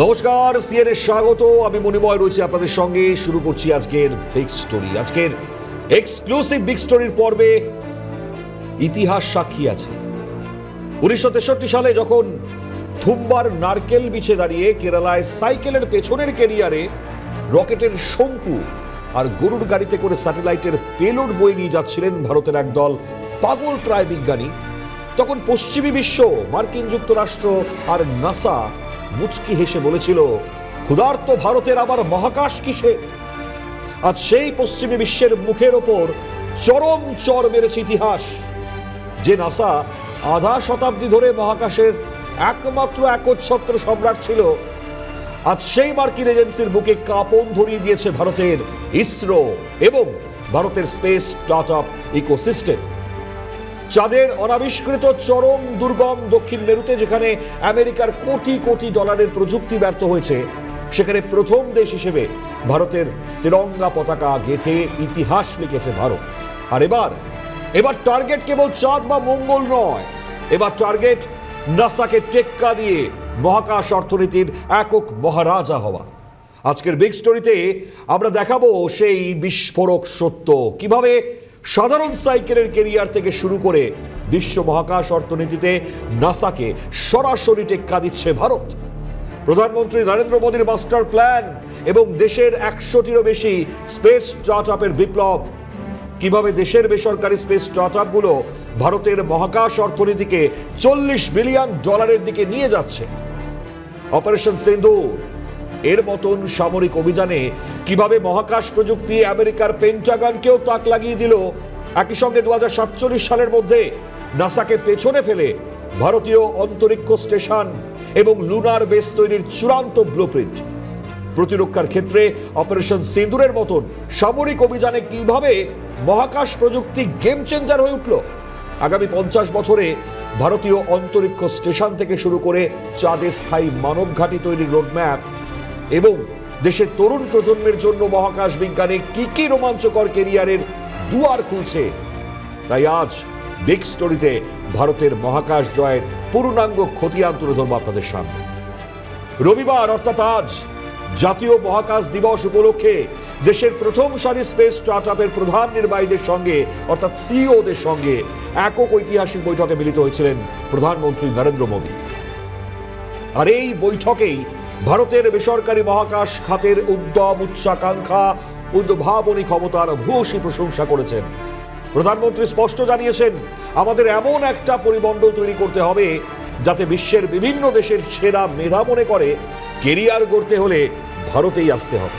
নমস্কার, সিএনএ স্বাগত। আমি মণিময় রয়েছি আপনাদের সঙ্গে। শুরু করছি আজকের বিগ স্টোরি। আজকের এক্সক্লুসিভ বিগ স্টোরির পর্বে ইতিহাস সাক্ষী আছে। 1963 সালে যখন থুম্বার নারকেল বিছে দাঁড়িয়ে কেরালায় সাইকেলের পেছনের ক্যারিয়ারে রকেটের শঙ্কু আর গরুর গাড়িতে করে স্যাটেলাইটের পেলোড বয়ে নিয়ে যাচ্ছিলেন ভারতের একদল পাগল প্রায় বিজ্ঞানী, তখন পশ্চিমী বিশ্ব, মার্কিন যুক্তরাষ্ট্র আর নাসা মুচকি হেসে বলেছিল, ক্ষুধার্ত ভারতের আবার মহাকাশ কিসে? আজ সেই পশ্চিমী বিশ্বের মুখের ওপর চরম চর মেরেছে ইতিহাস। যে নাসা আধা শতাব্দী ধরে মহাকাশের একমাত্র একচ্ছত্র সম্রাট ছিল, আজ সেই মার্কিন এজেন্সির বুকে কাঁপন ধরিয়ে দিয়েছে ভারতের ইসরো এবং ভারতের স্পেস স্টার্টআপ ইকোসিস্টেম। চাঁদের অনাবিষ্কৃত চরম দুর্গম দক্ষিণ মেরুতে যেখানে আমেরিকার কোটি কোটি ডলারের প্রযুক্তি ব্যর্থ হয়েছে, সেখানে প্রথম দেশ হিসেবে ভারতের তিরঙ্গা পতাকা গেঁথে ইতিহাস লিখেছে ভারত। আর এবার টার্গেট কেবল চাঁদ বা মঙ্গল নয়, এবার টার্গেট নাসাকে টেক্কা দিয়ে মহাকাশ অর্থনীতির একক মহারাজা হওয়া। আজকের বিগ স্টোরিতে আমরা দেখাবো সেই বিস্ফোরক সত্য, কিভাবে সাধারণ সাইকেলের কেরিয়ার থেকে শুরু করে বিশ্ব মহাকাশ অর্থনীতিতে নাসাকে সরাসরি টেক্কা দিচ্ছে ভারত। প্রধানমন্ত্রী নরেন্দ্র মোদীর মাস্টার প্ল্যান এবং দেশের 100টিরও বেশি স্পেস স্টার্টআপের বিপ্লব, কিভাবে দেশের বেসরকারি স্পেস স্টার্টআপগুলো ভারতের মহাকাশ অর্থনীতিকে $40 বিলিয়ন দিকে নিয়ে যাচ্ছে। অপারেশন সিন্দুর এর মতন সামরিক অভিযানে কিভাবে মহাকাশ প্রযুক্তি আমেরিকার পেন্টাগনকেও তাক লাগিয়ে দিল। একই সঙ্গে 2047 সালের মধ্যে নাসাকে পেছনে ফেলে ভারতীয় অন্তরিক্ষ স্টেশন এবং লুনার বেস তৈরির চূড়ান্ত ব্লুপ্রিন্ট। প্রতিরক্ষার ক্ষেত্রে অপারেশন সিন্দুরের মতন সামরিক অভিযানে কিভাবে মহাকাশ প্রযুক্তি গেম চেঞ্জার হয়ে উঠল। আগামী 50 বছরে ভারতীয় অন্তরিক্ষ স্টেশন থেকে শুরু করে চাঁদে স্থায়ী মানব ঘাঁটি তৈরির রোডম্যাপ এবং দেশের তরুণ প্রজন্মের জন্য মহাকাশ বিজ্ঞানে কি কি রোমাঞ্চকর কেরিয়ারের দুয়ার খুলছে। তাই আজ বিগ স্টোরিতে ভারতের মহাকাশ জয়ের পূর্ণাঙ্গ খতিয়ান তুলে ধরবো আপনাদের সামনে। রবিবার অর্থাৎ আজ জাতীয় মহাকাশ দিবস উপলক্ষে দেশের প্রথম সারি স্পেস স্টার্টআপের প্রধান নির্বাহীদের সঙ্গে অর্থাৎ সিইওদের সঙ্গে একক ঐতিহাসিক বৈঠকে মিলিত হয়েছিলেন প্রধানমন্ত্রী নরেন্দ্র মোদী। আর এই বৈঠকেই ভারতের বেসরকারি মহাকাশ খাতের উদ্যম, উচ্চাকাঙ্ক্ষা, উদ্ভাবনী ক্ষমতার ভূয়সী প্রশংসা করেছেন। প্রধানমন্ত্রী স্পষ্ট জানিয়েছেন, আমাদের এমন একটা পরিমণ্ডল তৈরি করতে হবে যাতে বিশ্বের বিভিন্ন দেশের সেরা মেধা মনে করে কেরিয়ার গড়তে হলে ভারতেই আসতে হবে।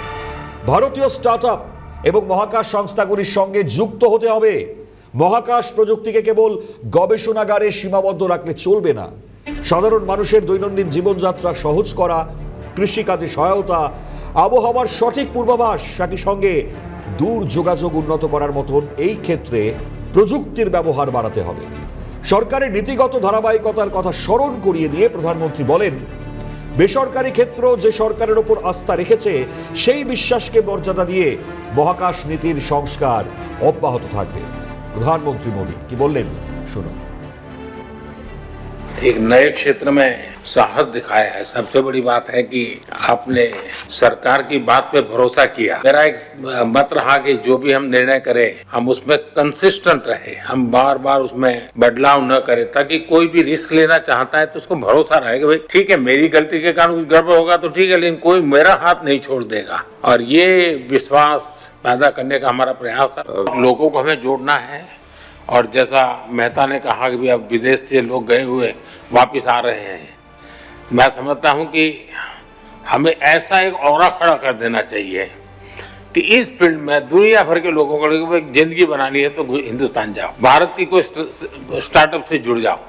ভারতীয় স্টার্টআপ এবং মহাকাশ সংস্থাগুলির সঙ্গে যুক্ত হতে হবে। মহাকাশ প্রযুক্তিকে কেবল গবেষণাগারে সীমাবদ্ধ রাখলে চলবে না। সাধারণ মানুষের দৈনন্দিন জীবনযাত্রা সহজ করা, কৃষিকাজে সহায়তা, আবহাওয়ার সঠিক পূর্বাভাস, একই সঙ্গে দূর যোগাযোগ উন্নত করার মতন এই ক্ষেত্রে প্রযুক্তির ব্যবহার বাড়াতে হবে। সরকারের নীতিগত ধারাবাহিকতার কথা স্মরণ করিয়ে দিয়ে প্রধানমন্ত্রী বলেন, বেসরকারি ক্ষেত্র যে সরকারের ওপর আস্থা রেখেছে সেই বিশ্বাসকে মর্যাদা দিয়ে মহাকাশ নীতির সংস্কার অব্যাহত থাকবে। প্রধানমন্ত্রী মোদী কি বললেন শুনুন। एक नए क्षेत्र में साहस दिखाया है। सबसे बड़ी बात है कि आपने सरकार की बात पे भरोसा किया। मेरा एक मत रहा कि जो भी हम निर्णय करें हम उसमें कंसिस्टेंट रहे, हम बार बार उसमें बदलाव न करें, ताकि कोई भी रिस्क लेना चाहता है तो उसको भरोसा रहे कि भाई ठीक है, मेरी गलती के कारण कुछ गड़बड़ होगा तो ठीक है, लेकिन कोई मेरा हाथ नहीं छोड़ देगा। और ये विश्वास पैदा करने का हमारा प्रयास है। लोगों को हमें जोड़ना है। और जैसा मेहता ने कहा कि अब विदेश से लोग गए हुए वापस आ रहे हैं, मैं समझता हूं कि हमें ऐसा एक औरा खड़ा कर देना चाहिए कि इस फील्ड में दुनिया भर के लोगों को जिंदगी बनानी है तो हिंदुस्तान जाओ, भारत की कोई स्टार्टअप से जुड़ जाओ,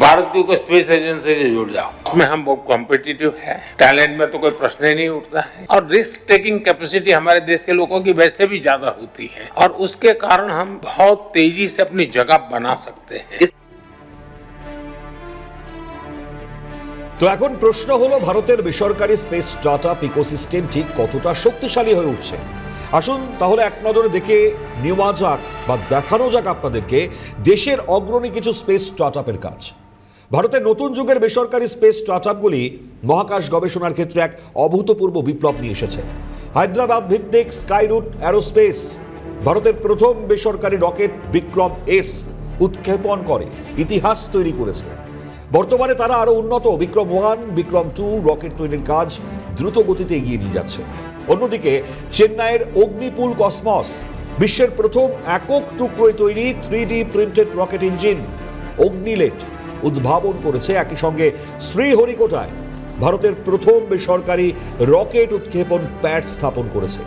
भारत की कोई स्पेस एजेंसी से जुड़ जाओ। उसमें हम बहुत कॉम्पिटिटिव है, टैलेंट में तो कोई प्रश्न ही नहीं उठता है, और रिस्क टेकिंग कैपेसिटी हमारे देश के लोगों की वैसे भी ज्यादा होती है, और उसके कारण हम बहुत तेजी से अपनी जगह बना सकते हैं। তো এখন প্রশ্ন হলো, ভারতের বেসরকারি স্পেস স্টার্টআপ ইকোসিস্টেম ঠিক কতটা শক্তিশালী হয়ে উঠছে। আসুন তাহলে এক নজরে দেখে নেওয়া যাক বা দেখানো যাক আপনাদেরকে দেশের অগ্রণী কিছু স্পেস স্টার্টআপের কাজ। ভারতের নতুন যুগের বেসরকারি স্পেস স্টার্টআপগুলি মহাকাশ গবেষণার ক্ষেত্রে এক অভূতপূর্ব বিপ্লব নিয়ে এসেছে। হায়দ্রাবাদ ভিত্তিক স্কাইরুট অ্যারোস্পেস ভারতের প্রথম বেসরকারি রকেট বিক্রম এস উৎক্ষেপণ করে ইতিহাস তৈরি করেছে। বর্তমানে তারা আরো উন্নত বিক্রম 1, বিক্রম 2 রকেট তৈরির কাজ দ্রুত গতিতে এগিয়ে নিয়ে যাচ্ছে। অন্যদিকে চেন্নাইয়ের অগ্নিপুল কসমস বিশ্বের প্রথম একক টুকরোয় তৈরি 3D প্রিন্টেড রকেট ইঞ্জিন অগ্নিলেট উদ্ভাবন করেছে। একই সঙ্গে শ্রীহরিকোটায় ভারতের প্রথম বেসরকারি রকেট উৎক্ষেপণ প্যাড স্থাপন করেছে।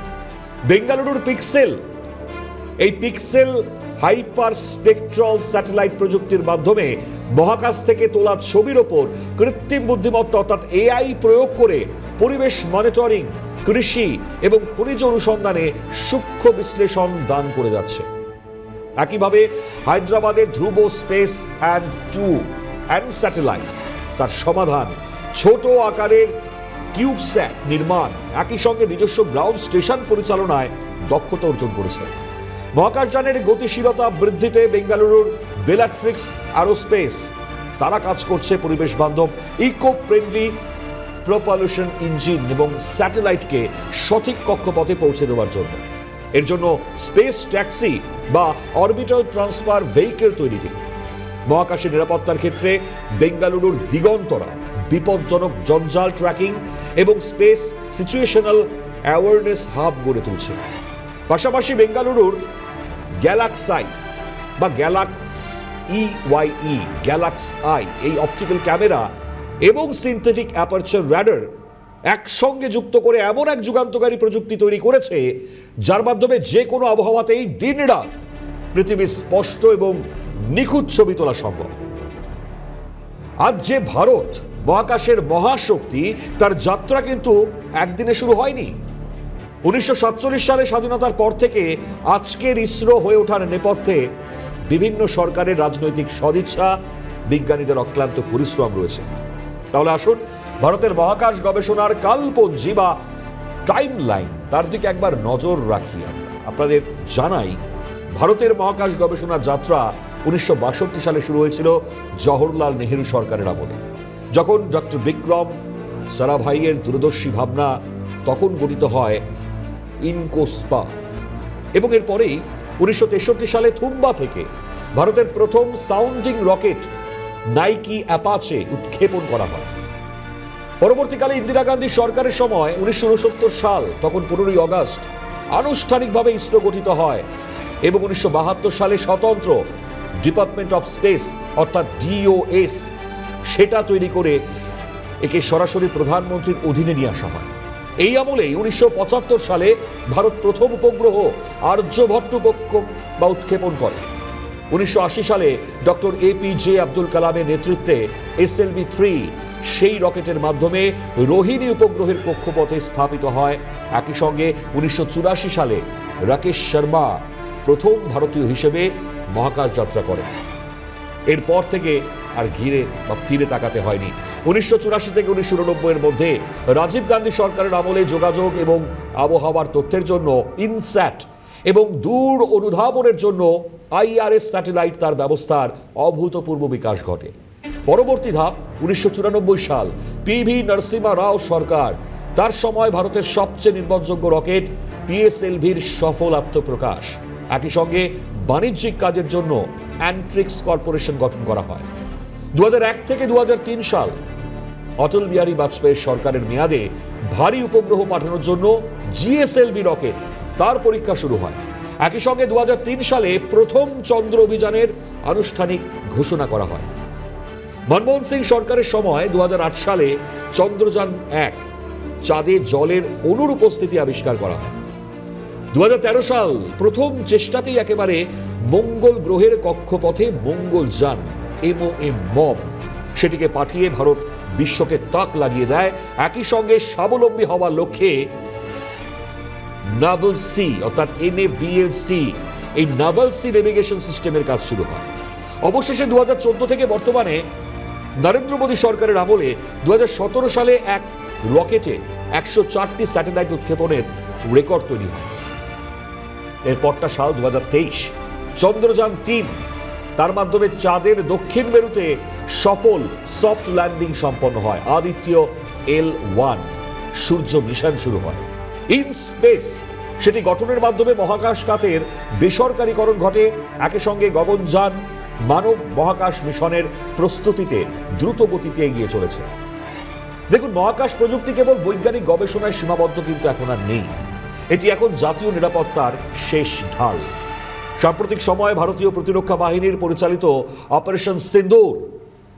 বেঙ্গালুরুর পিক্সেল হাইপার স্পেকট্রাল স্যাটেলাইট প্রযুক্তির মাধ্যমে মহাকাশ থেকে তোলা ছবির ওপর কৃত্রিম বুদ্ধিমত্তা অর্থাৎ এআই প্রয়োগ করে পরিবেশ মনিটরিং, কৃষি এবং খনিজ অনুসন্ধানে সূক্ষ্ম বিশ্লেষণ দান করে যাচ্ছে। একইভাবে হায়দ্রাবাদের ধ্রুব স্পেস অ্যান্ড স্যাটেলাইট তার সমাধান, ছোট আকারের কিউবস্যাট নির্মাণ, একই সঙ্গে নিজস্ব গ্রাউন্ড স্টেশন পরিচালনায় দক্ষতা অর্জন করেছে। মহাকাশযানের গতিশীলতা বৃদ্ধিতে বেঙ্গালুরুর বেলাট্রিক্স অ্যারোস্পেস তারা কাজ করছে পরিবেশ বান্ধব ইকো ফ্রেন্ডলি প্রপালশন ইঞ্জিন এবং স্যাটেলাইটকে সঠিক কক্ষপথে পৌঁছে দেওয়ার জন্য। এর জন্য স্পেস ট্যাক্সি বা অরবিটাল ট্রান্সফার ভেহিকেল তৈরিতে। মহাকাশের নিরাপত্তার ক্ষেত্রে বেঙ্গালুরুর দিগন্তরা বিপজ্জনক জঞ্জাল ট্র্যাকিং এবং স্পেস সিচুয়েশনাল অ্যাওয়ারনেস হাব গড়ে তুলছে। পাশাপাশি বেঙ্গালুরুর গ্যালাক্সাই বা গ্যালাক্স আই এই অপটিক্যাল ক্যামেরা এবং সিনথেটিক অ্যাপারচার র্যাডার একসঙ্গে যুক্ত করে এমন এক যুগান্তকারী প্রযুক্তি তৈরি করেছে যার মাধ্যমে যে কোনো আবহাওয়াতেই দিনরাত পৃথিবীর স্পষ্ট এবং নিখুঁত ছবি তোলা সম্ভব। আজ যে ভারত মহাকাশের মহাশক্তি, তার যাত্রা কিন্তু একদিনে শুরু হয়নি। 1947 সালে স্বাধীনতার পর থেকে আজকের ইসরো হয়ে ওঠার নেপথ্যে বিভিন্ন সরকারের রাজনৈতিক সদিচ্ছা, বিজ্ঞানীদের অক্লান্ত পরিশ্রম রয়েছে। তাহলে আসুন ভারতের মহাকাশ গবেষণার কালপঞ্জি বা টাইম লাইন তার দিকে একবার নজর রাখি। আপনাদের জানাই, ভারতের মহাকাশ গবেষণা যাত্রা 1962 সালে শুরু হয়েছিল জওহরলাল নেহেরু সরকারের আমলে, যখন ডক্টর বিক্রম সারাভাইয়ের দূরদর্শী ভাবনা তখন গঠিত হয় ইনকোস্পা। এবং এরপরেই 1963 সালে থুম্বা থেকে ভারতের প্রথম সাউন্ডিং রকেট নাইকি অ্যাপাচে উৎক্ষেপণ করা হয়। পরবর্তীকালে ইন্দিরা গান্ধী সরকারের সময় 1969 সাল, তখন 15ই আগস্ট আনুষ্ঠানিকভাবে ইসরো গঠিত হয় এবং 1972 সালে স্বতন্ত্র ডিপার্টমেন্ট অফ স্পেস অর্থাৎ ডিওএস সেটা তৈরি করে একে সরাসরি প্রধানমন্ত্রীর অধীনে নিয়ে আসা হয়। এই আমলেই 1975 সালে ভারত প্রথম উপগ্রহ আর্যভট্ট উৎক্ষেপণ করে। 1980 সালে ডক্টর এপিজে আব্দুল কালামের নেতৃত্বে SLV-3 সেই রকেটের মাধ্যমে রোহিণী উপগ্রহের কক্ষপথে স্থাপিত হয়। একই সঙ্গে 1984 সালে রাকেশ শর্মা প্রথম ভারতীয় হিসেবে মহাকাশ যাত্রা করেন। এরপর থেকে আর ফিরে তাকাতে হয়নি। 1984 থেকে 1989 এর মধ্যে রাজীব গান্ধী সরকারের আমলে যোগাযোগ এবং আবহাওয়ার তথ্যের জন্য ইনস্যাট এবং দূর অনুধাবনের জন্য IRS স্যাটেলাইট তার ব্যবস্থার অভূতপূর্ব বিকাশ ঘটে। পরবর্তী ধাপ 1994 সাল, PV নরসিমা রাও সরকার, তার সময় ভারতের সবচেয়ে নির্ভরযোগ্য রকেট PSLV-র সফল আত্মপ্রকাশ। একই সঙ্গে বাণিজ্যিক কাজের জন্য অ্যান্ট্রিক্স কর্পোরেশন গঠন করা হয়। 2001 থেকে 2003 সাল অটল বিহারী বাজপেয়ীর সরকারের মেয়াদে ভারী উপগ্রহ পাঠানোর জন্য GSLV রকেট তার পরীক্ষা শুরু হয়। একই সঙ্গে 2003 সালে প্রথম চন্দ্র অভিযানের আনুষ্ঠানিক ঘোষণা করা হয়। মনমোহন সিং সরকারের সময় 2008 সালে চন্দ্রযান 1 চাঁদে জলের অণুর উপস্থিতি আবিষ্কার করা হয়। 2013 সাল প্রথম চেষ্টাতেই একেবারে মঙ্গল গ্রহের কক্ষপথে মঙ্গলযান MOM সেটিকে পাঠিয়ে ভারত বিশ্বকে তাক লাগিয়ে দেয়। একই সঙ্গে স্বাবলম্বী হওয়ার লক্ষ্যে নাভাল সি অর্থাৎ NAVLC এই নাভাল সি নেভিগেশন সিস্টেমের কাজ শুরু হয়। অবশেষে 2014 থেকে বর্তমানে নরেন্দ্র মোদী সরকারের আমলে 2017 সালে এক রকেটে 104টি স্যাটেলাইট উৎক্ষেপণের রেকর্ড তৈরি হয়। এরপরটা সাল 2023, চন্দ্রযান 3 তার মাধ্যমে চাঁদের দক্ষিণ মেরুতে সফল সফট ল্যান্ডিং সম্পন্ন হয়। আদিত্য L1 সূর্য মিশন শুরু হয়। ইন স্পেস সেটি গঠনের মাধ্যমে মহাকাশ খাতের বেসরকারীকরণ ঘটে। একই সঙ্গে গগনযান মানব মহাকাশ মিশনের প্রস্তুতিতে দ্রুত গতিতে এগিয়ে চলেছে। দেখুন, মহাকাশ প্রযুক্তি কেবল বৈজ্ঞানিক গবেষণায় সীমাবদ্ধ কিন্তু এখন আর নেই। এটি এখন জাতীয় নিরাপত্তার শেষ ঢাল। সাম্প্রতিক সময়ে ভারতীয় প্রতিরক্ষা বাহিনীর পরিচালিত অপারেশন সিন্দুর,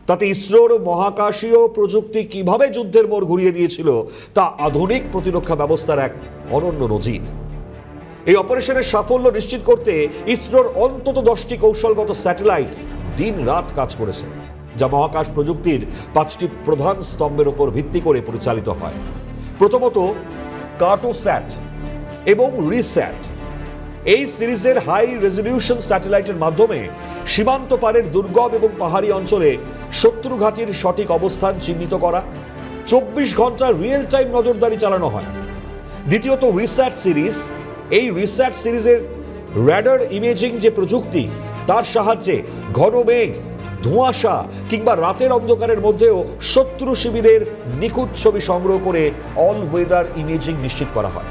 তাতে ইসরোর মহাকাশীয় প্রযুক্তি কিভাবে যুদ্ধের মোড় ঘুরিয়ে দিয়েছিল তা আধুনিক প্রতিরক্ষা ব্যবস্থার এক অনন্য নজির। এই অপারেশনের সাফল্য নিশ্চিত করতে ইসরোর অন্তত 10টি কৌশলগত স্যাটেলাইট দিন রাত কাজ করেছে, যা মহাকাশ প্রযুক্তির 5টি প্রধান স্তম্ভের উপর ভিত্তি করে পরিচালিত হয়। প্রথমত কার্টোস্যাট এবং রিস্যাট। এই সিরিজের হাই রেজলিউশন স্যাটেলাইটের মাধ্যমে সীমান্ত পারের দুর্গম এবং পাহাড়ি অঞ্চলে শত্রু ঘাঁটির সঠিক অবস্থান চিহ্নিত করা, 24 ঘন্টা রিয়েল টাইম নজরদারি চালানো হয়। দ্বিতীয়ত রিস্যাট সিরিজ। এই রিস্যাট সিরিজের র্যাডার ইমেজিং যে প্রযুক্তি, তার সাহায্যে ঘন মেঘ, ধোঁয়াশা কিংবা রাতের অন্ধকারের মধ্যেও শত্রু শিবিরের নিখুঁত ছবি সংগ্রহ করে অল ওয়েদার ইমেজিং নিশ্চিত করা হয়।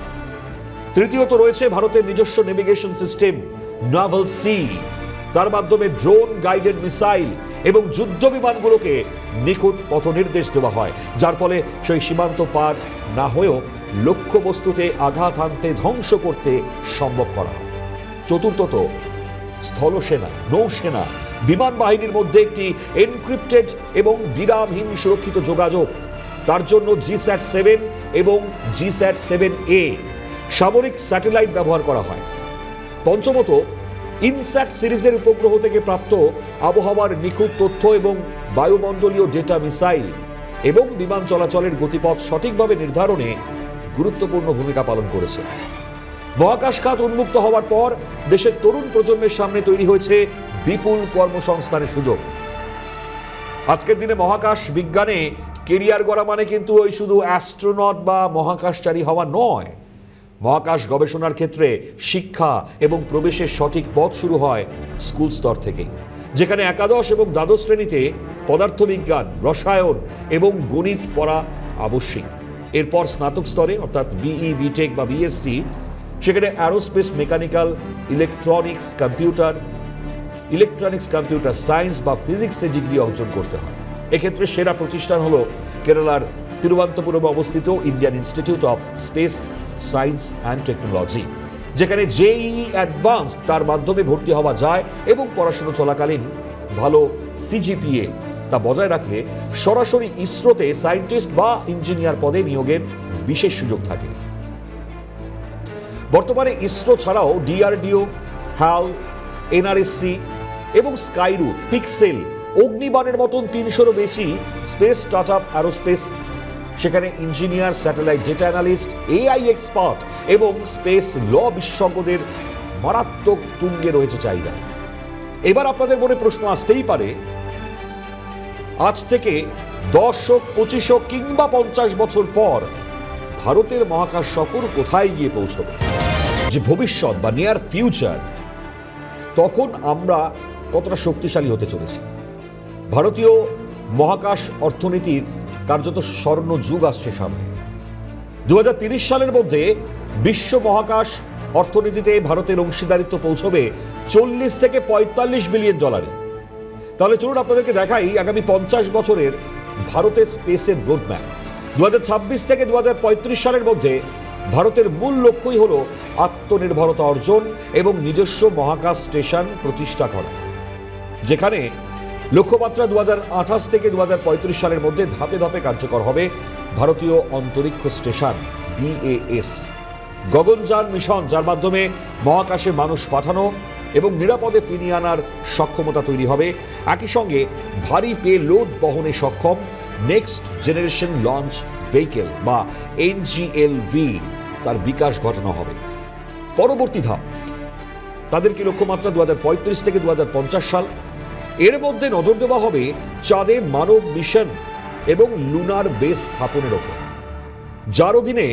তৃতীয়ত রয়েছে ভারতের নিজস্ব নেভিগেশন সিস্টেম নাভাল সি। তার মাধ্যমে ড্রোন গাইডেড মিসাইল এবং যুদ্ধ বিমানগুলোকে নিখুঁত পথ নির্দেশ দেওয়া হয়, যার ফলে সেই সীমান্ত পার না হয়েও লক্ষ্য বস্তুতে আঘাত হানতে, ধ্বংস করতে সম্ভব করা হয়। চতুর্থত স্থলসেনা, নৌসেনা, বিমান বাহিনীর মধ্যে একটি এনক্রিপ্টেড এবং বিরামহীন সুরক্ষিত যোগাযোগ। তার জন্য GSAT-7 এবং GSAT-7A সামরিক স্যাটেলাইট ব্যবহার করা হয়। পঞ্চমত ইনস্যাট সিরিজের উপগ্রহ থেকে প্রাপ্ত আবহাওয়ার নিখুঁত তথ্য এবং বায়ুমণ্ডলীয় ডেটা মিসাইল এবং বিমান চলাচলের গতিপথ সঠিকভাবে নির্ধারণে গুরুত্বপূর্ণ ভূমিকা পালন করেছে। মহাকাশ খাত উন্মুক্ত হওয়ার পর দেশের তরুণ প্রজন্মের সামনে তৈরি হয়েছে বিপুল কর্মসংস্থানের সুযোগ। আজকের দিনে মহাকাশ বিজ্ঞানে কেরিয়ার গড়া মানে কিন্তু ওই শুধু অ্যাস্ট্রোনট বা মহাকাশচারী হওয়া নয়। মহাকাশ গবেষণার ক্ষেত্রে শিক্ষা এবং প্রবেশের সঠিক পথ শুরু হয় স্কুল স্তর থেকে, যেখানে একাদশ এবং দ্বাদশ শ্রেণীতে পদার্থবিজ্ঞান, রসায়ন এবং গণিত পড়া আবশ্যিক। এরপর স্নাতক স্তরে অর্থাৎ BE, BTech বা BSc, সেখানে aerospace, mechanical, electronics computer science বা ফিজিক্সে ডিগ্রি অর্জন করতে হয়। এক্ষেত্রে সেরা প্রতিষ্ঠান হলো কেরালার তিরুবনন্তপুরমে অবস্থিত Indian institute of speech science and technology, যেখানে JEE অ্যাডভান্স তার মাধ্যমে ভর্তি হওয়া যায় এবং পড়াশোনা চলাকালীন ভালো CGPA তা বজায় রাখলে সরাসরি ইসরোতে সায়েন্টিস্ট বা ইঞ্জিনিয়ার পদে নিয়োগের বিশেষ সুযোগ থাকে। বর্তমানে ইসরো ছাড়াও DRDO, HAL, NRSC এবং স্কাইরুট, পিক্সেল, অগ্নিবাণের মতন 300-এরও বেশি স্পেস স্টার্টআপ অ্যারোস্পেস, সেখানে engineer, satellite data analyst, AI expert এবং স্পেস ল বিশেষজ্ঞদের মারাত্মক তুঙ্গে রয়েছে চাহিদা। এবার আপনাদের মনে প্রশ্ন আসতেই পারে, আজ থেকে 10 হোক, 25 হোক কিংবা 50 বছর পর ভারতের মহাকাশ সফর কোথায় গিয়ে পৌঁছবে? যে ভবিষ্যৎ বা নিয়ার ফিউচার, তখন আমরা কতটা শক্তিশালী হতে চলেছি? ভারতীয় মহাকাশ অর্থনীতির কার্যত স্বর্ণ যুগ আসছে সামনে। 2030 সালের মধ্যে বিশ্ব মহাকাশ অর্থনীতিতে ভারতের অংশীদারিত্ব পৌঁছবে $40 থেকে $45 বিলিয়ন। তাহলে চলুন আপনাদেরকে দেখাই আগামী 50 বছরের ভারতের স্পেসের রোডম্যাপ। 2026 থেকে 2035 সালের মধ্যে ভারতের মূল লক্ষ্যই হলো আত্মনির্ভরতা অর্জন এবং নিজস্ব মহাকাশ স্টেশন প্রতিষ্ঠা করা, যেখানে লক্ষ্যমাত্রা 2028 থেকে 2035 সালের মধ্যে ধাপে ধাপে কার্যকর হবে ভারতীয় Antariksha station BAS, Gaganyaan mission, যার মাধ্যমে মহাকাশে মানুষ পাঠানো এবং নিরাপদে ফিরিয়ে আনার সক্ষমতা তৈরি হবে। একই সঙ্গে ভারী পেলোড বহনে সক্ষম নেক্সট জেনারেশন লঞ্চ ভেহিকেল বা NGLV তার বিকাশ ঘটানো হবে। পরবর্তী ধাপ তাদের কি লক্ষ্যমাত্রা 2035 থেকে 2050 সাল। এর মধ্যে নজর দেওয়া হবে চাঁদে মানব মিশন এবং লুনার বেস স্থাপনের ওপর, যার অধীনে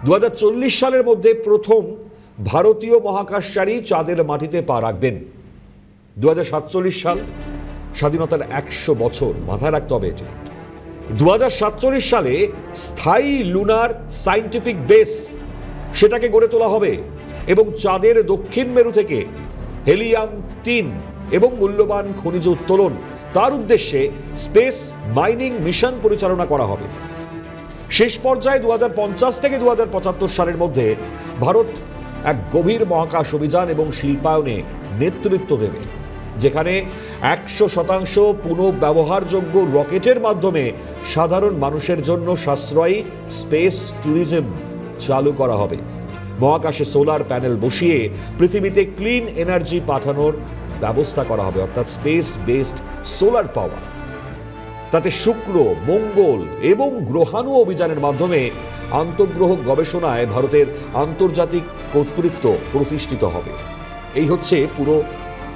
2040 সালের মধ্যে প্রথম ভারতীয় মহাকাশচারী চাঁদের মাটিতে পা রাখবেন। 2047 সাল, স্বাধীনতার 100 বছর, মাথায় রাখতে হবে এটি। 2047 সালে স্থায়ী লুনার সায়েন্টিফিক বেস সেটাকে গড়ে তোলা হবে এবং চাঁদের দক্ষিণ মেরু থেকে হেলিয়াম 3 এবং মূল্যবান খনিজ উত্তোলন তার উদ্দেশ্যে স্পেস মাইনিং মিশন পরিচালনা করা হবে। শেষ পর্যায়ে 2050 থেকে 2075 সালের মধ্যে ভারত এক গভীর মহাকাশ অভিযান এবং শিল্পায়নে নেতৃত্ব দেবে, যেখানে 100% পুনঃব্যবহারযোগ্য রকেটের মাধ্যমে সাধারণ মানুষের জন্য সাশ্রয়ী স্পেস ট্যুরিজম চালু করা হবে। মহাকাশে সোলার প্যানেল বসিয়ে পৃথিবীতে ক্লিন এনার্জি পাঠানোর ব্যবস্থা করা হবে, অর্থাৎ স্পেস বেসড সোলার পাওয়ার। তাতে শুক্র, মঙ্গল এবং গ্রহাণু অভিযানের মাধ্যমে আন্তঃগ্রহ গবেষণায় ভারতের আন্তর্জাতিক কর্তৃত্ব প্রতিষ্ঠিত হবে। এই হচ্ছে পুরো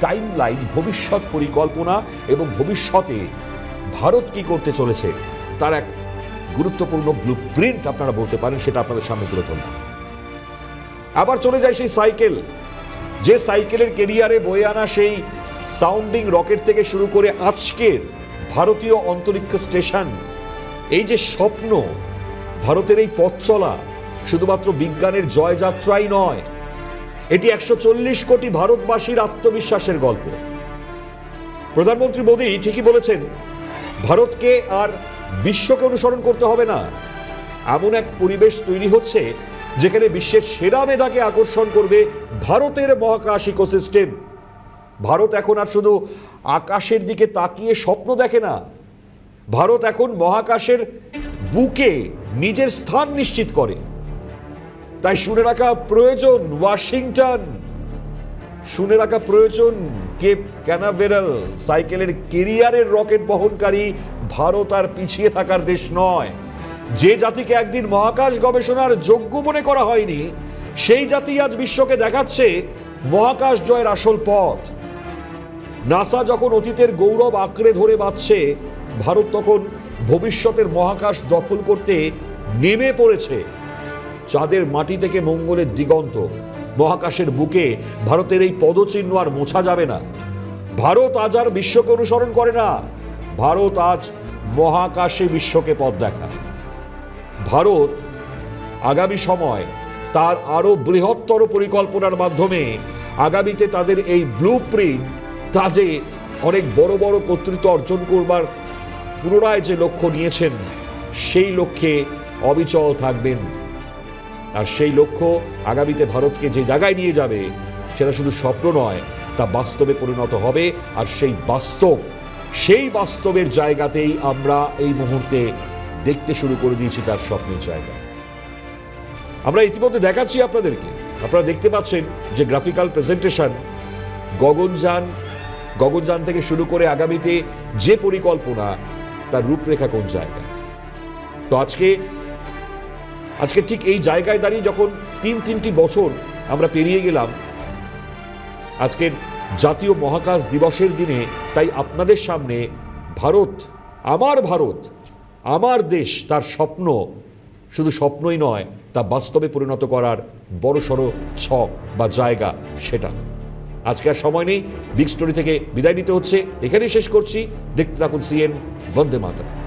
টাইমলাইন, ভবিষ্যৎ পরিকল্পনা এবং ভবিষ্যতে ভারত কি করতে চলেছে তার এক গুরুত্বপূর্ণ ব্লুপ্রিন্ট আপনারা বলতে পারেন, সেটা আপনাদের সামনে তুলে ধরলাম। আবার চলে যায় সেই সাইকেল, যে সাইকেলের কেরিয়ারে বয়ে আনা সেই সাউন্ডিং রকেট থেকে শুরু করে আজকের ভারতীয় অন্তরিক্ষ স্টেশন। এই যে স্বপ্ন, ভারতের এই পথ চলা শুধুমাত্র বিজ্ঞানের জয়যাত্রাই নয়, এটি 140 কোটি ভারতবাসীর আত্মবিশ্বাসের গল্প। প্রধানমন্ত্রী মোদী ঠিকই বলেছেন, ভারতকে আর বিশ্বকে অনুসরণ করতে হবে না। এমন এক পরিবেশ তৈরি হচ্ছে যেখানে বিশ্বের সেরা মেধাকে আকর্ষণ করবে ভারতের মহাকাশ ইকোসিস্টেম। ভারত এখন আর শুধু আকাশের দিকে তাকিয়ে স্বপ্ন দেখে না, ভারত এখন মহাকাশের বুকে নিজের স্থান নিশ্চিত করে। তাই শুনে রাখা প্রয়োজন ওয়াশিংটন, শুনে রাখা প্রয়োজন কেপ ক্যানাভেরাল, সাইকেলের কেরিয়ারের রকেট বহনকারী ভারত আর পিছিয়ে থাকার দেশ নয়। যে জাতিকে একদিন মহাকাশ গবেষণার যোগ্য মনে করা হয়নি, সেই জাতি আজ বিশ্বকে দেখাচ্ছে মহাকাশ জয়ের আসল পথ। নাসা যখন অতীতের গৌরব আঁকড়ে ধরে বাঁচছে, ভারত তখন ভবিষ্যতের মহাকাশ দখল করতে নেমে পড়েছে। চাঁদের মাটি থেকে মঙ্গলের দিগন্ত, মহাকাশের বুকে ভারতের এই পদচিহ্ন আর মোছা যাবে না। ভারত আজ আর বিশ্বকে অনুসরণ করে না, ভারত আজ মহাকাশে বিশ্বকে পথ দেখায়। ভারত আগামী সময় তার আরো বৃহত্তর পরিকল্পনার মাধ্যমে আগামীতে তাদের এই ব্লুপ্রিন্ট, তা যে অনেক বড় বড় কর্তৃত্ব অর্জন করবার পুনরায় যে লক্ষ্য নিয়েছেন, সেই লক্ষ্যে অবিচল থাকবেন। আর সেই লক্ষ্য আগামীতে ভারতকে যে জায়গায় নিয়ে যাবে, সেটা শুধু স্বপ্ন নয়, তা বাস্তবে পরিণত হবে। আর সেই বাস্তবের জায়গাতেই আমরা এই মুহূর্তে দেখতে শুরু করে দিয়েছি তার স্বপ্নের জায়গা। আমরা ইতিমধ্যে দেখাচ্ছি আপনাদেরকে, আপনারা দেখতে পাচ্ছেন যে গ্রাফিক্যাল প্রেজেন্টেশন, গগনযান থেকে শুরু করে আগামীতে যে পরিকল্পনা, তার রূপরেখা কোন জায়গায়। তো আজকে ঠিক এই জায়গায় দাঁড়িয়ে যখন তিনটি বছর আমরা পেরিয়ে গেলাম আজকের জাতীয় মহাকাশ দিবসের দিনে, তাই আপনাদের সামনে ভারত, আমার দেশ, তার স্বপ্ন শুধু স্বপ্নই নয়, তা বাস্তবে পরিণত করার বড়সড় ছক বা জায়গা সেটা। আজকে আর সময় নেই, বিগ স্টোরি থেকে বিদায় নিতে হচ্ছে, এখানেই শেষ করছি। দেখতে থাকুন সিএন। বন্দে মাতরম।